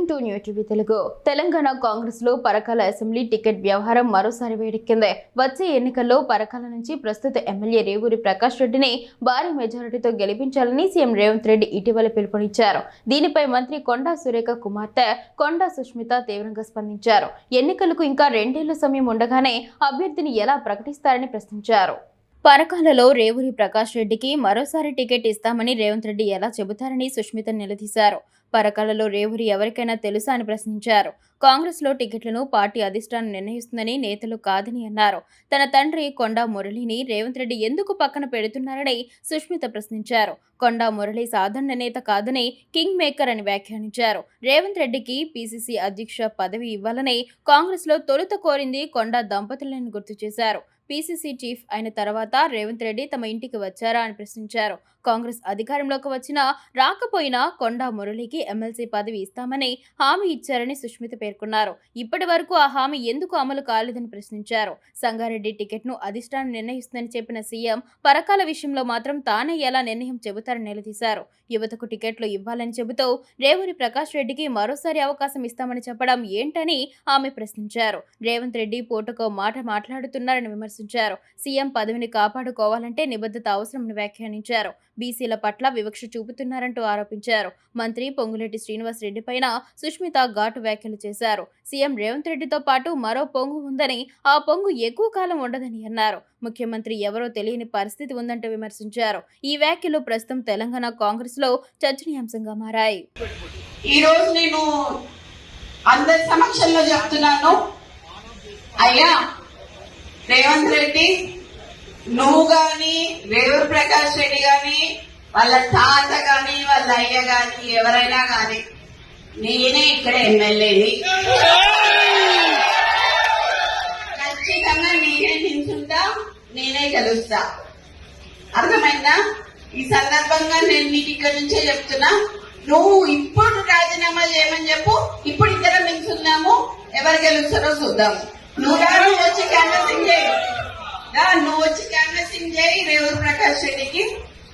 Welcome to new TV Telugu. Telangana Congress లో Parakala assembly ticket వ్యవహారం మరోసారి వేడెక్కింది. వచ్చే ఎన్నికల్లో పరకాల నుంచి ప్రస్తుత ఎమ్మెల్యే రేవూరి ప్రకాష్ రెడ్డిని భారీ మెజారిటీతో గెలిపించాలని సీఎం రేవంత్ రెడ్డి ఇటీవల పిలుపునిచ్చారు. దీనిపై మంత్రి కొండా సురేఖ కుమార్తె కొండా సుష్మిత తీవ్రంగా స్పందించారు. ఎన్నికలకు ఇంకా 2 ఏళ్ల సమయం ఉండగానే అభ్యర్థిని ఎలా ప్రకటిస్తారని ప్రశ్నించారు. పరకాలలో రేవూరి ప్రకాష్ రెడ్డికి మరోసారి టికెట్ ఇస్తామని రేవంత్ రెడ్డి ఎలా చెబుతారని సుష్మిత నిలదీశారు. పరకాలలో రేవూరి ఎవరికైనా తెలుసా అని ప్రశ్నించారు. కాంగ్రెస్ లో టికెట్లను పార్టీ అధిష్టానం నిర్ణయిస్తుందని, నేతలు కాదని అన్నారు. తన తండ్రి కొండా మురళిని రేవంత్ రెడ్డి ఎందుకు పక్కన పెడుతున్నారని సుష్మిత ప్రశ్నించారు. కొండా మురళి సాధారణ నేత కాదని కింగ్ మేకర్ అని వ్యాఖ్యానించారు. రేవంత్ రెడ్డికి పీసీసీ అధ్యక్ష పదవి ఇవ్వాలని కాంగ్రెస్ లో తొలుత కోరింది కొండా దంపతులను గుర్తు చేశారు. పీసీసీ చీఫ్ అయిన తర్వాత రేవంత్ రెడ్డి తమ ఇంటికి వచ్చారా అని ప్రశ్నించారు. కాంగ్రెస్ అధికారంలోకి వచ్చినా రాకపోయినా కొండా మురళికి ఎమ్మెల్సీ పదవి ఇస్తామని హామీ ఇచ్చారని సుష్మిత పేర్కొన్నారు. ఇప్పటి వరకు ఆ హామీ ఎందుకు అమలు కాలేదని ప్రశ్నించారు. సంగారెడ్డి టికెట్ను అధిష్టానం నిర్ణయిస్తుందని చెప్పిన సీఎం పరకాల విషయంలో మాత్రం తానే ఎలా నిర్ణయం చెబుతారని నిలదీశారు. యువతకు టికెట్లు ఇవ్వాలని చెబుతూ రేవూరి ప్రకాష్ రెడ్డికి మరోసారి అవకాశం ఇస్తామని చెప్పడం ఏంటని ఆమె ప్రశ్నించారు. రేవంత్ రెడ్డి పూటకో మాట మాట్లాడుతున్నారని విమర్శించారు. సీఎం పదవిని కాపాడుకోవాలంటే నిబద్ధత అవసరమని వ్యాఖ్యానించారు. బీసీల పట్ల వివక్ష చూపుతున్నారంటూ ఆరోపించారు. మంత్రి పొంగులేటి శ్రీనివాస్ రెడ్డి పైన సుష్మిత ఘాటు వ్యాఖ్యలు చేశారు. సీఎం రేవంత్ రెడ్డితో పాటు మరో పొంగు ఉందని, ఆ పొంగు ఎక్కువ కాలం ఉండదని అన్నారు. ముఖ్యమంత్రి ఎవరో తెలియని పరిస్థితి ఉందంటూ విమర్శించారు. ఈ వ్యాఖ్యలు ప్రస్తుతం తెలంగాణ కాంగ్రెస్ లో చర్చనీయాంశంగా మారాయి. ఈ రోజు నేను అందరి సమక్షంలో చెప్తున్నాను, అయ్యా రేవంత్ రెడ్డి, నువ్వు గాని రేవూరి ప్రకాష్ రెడ్డి గాని వాళ్ళ తాత గాని వాళ్ళ అయ్య గాని ఎవరైనా గాని నేనే ఇక్కడ ఎమ్మెల్యేని, ఖచ్చితంగా నేనే నిల్చుంటా, నేనే గెలుస్తా. అర్థమైందా? ఈ సందర్భంగా నేను నీకు ఇక్కడ నుంచే చెప్తున్నా, నువ్వు ఇప్పుడు రాజీనామా చేయమని చెప్పు. ఇప్పుడు ఇద్దరం నిల్చున్నాము, ఎవరు గెలుస్తారో చూద్దాము. నువ్వు వచ్చి క్యాన్వసింగ్ చేయి, నువ్వు వచ్చి క్యాన్వసింగ్ చేయి రేవూరి ప్రకాష్ రెడ్డికి.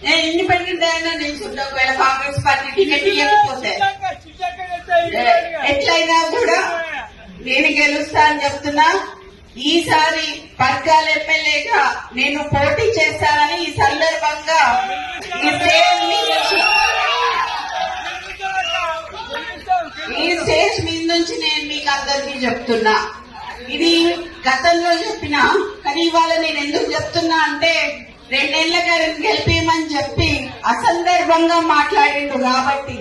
నేను ఇండిపెండెంట్ అయినా నిల్చుంటా. ఒకవేళ కాంగ్రెస్ పార్టీ టికెట్ ఇవ్వకపోతే ఎట్లయినా కూడా నేను గెలుస్తా అని చెప్తున్నా. ఈసారి పర్కాల ఎమ్మెల్యేగా నేను పోటీ చేస్తానని ఈ సందర్భంగా ఈ స్టేజ్ మీద నుంచి నేను మీకు అందరికీ చెప్తున్నా. ఇది గతంలో చెప్పినా, కానీ ఇవాళ నేను ఎందుకు చెప్తున్నా అంటే 2 ఏళ్ల గారిని గెలిపేయమని చెప్పి అసందర్భంగా మాట్లాడిండు కాబట్టి,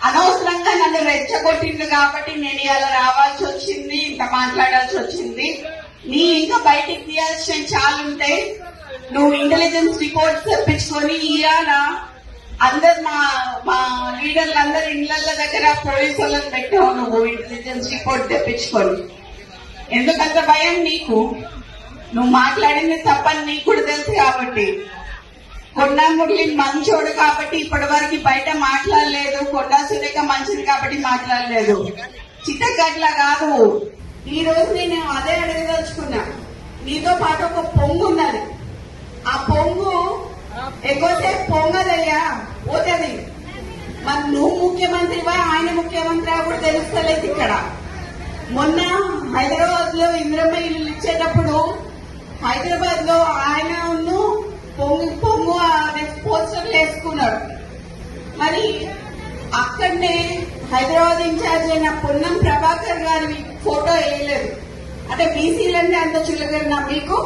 అనవసరంగా నన్ను రెచ్చగొట్టిండు కాబట్టి నేను ఇలా రావాల్సి వచ్చింది, ఇంత మాట్లాడాల్సి వచ్చింది. నీ ఇంకా బయటికి తీయాల్సిన చాలుంటాయి. నువ్వు ఇంటెలిజెన్స్ రిపోర్ట్స్ తెప్పించుకొని ఇవాళ అందరు మా లీడర్లు అందరు ఇళ్ల దగ్గర పోలీసు వాళ్ళని పెట్టావు. నువ్వు ఇంటెలిజెన్స్ రిపోర్ట్ తెప్పించుకొని ఎందుకంత భయం నీకు? నువ్వు మాట్లాడింది తప్పని నీకు కూడా తెలుసు కాబట్టి. కొండా మురళి మంచోడు కాబట్టి ఇప్పటి వరకు బయట మాట్లాడలేదు. కొండా సురేఖ మంచిది కాబట్టి మాట్లాడలేదు. చిత్తగట్ల కాదు. ఈ రోజు నేను అదే అడగదలుచుకున్నా. నీతో పాటు ఒక పొంగు ఉన్నది. ఆ పొంగు ఎక్కువసేపు పొంగదయ్యా, పోతుంది. మరి నువ్వు ముఖ్యమంత్రివా ఆయన ముఖ్యమంత్రి కూడా తెలుస్తలేదు. ఇక్కడ మొన్న హైదరాబాద్ లో ఇంద్రమ్మ ఇల్లు ఇచ్చేటప్పుడు హైదరాబాద్ లో ఆయన పొంగు పోస్టర్లు వేసుకున్నాడు. మరి అక్కడనే హైదరాబాద్ ఇన్ఛార్జ్ అయిన పొన్నం ప్రభాకర్ గారి ఫోటో వేయలేదు. అంటే బీసీలన్నీ అంత చులకన్నా మీకు?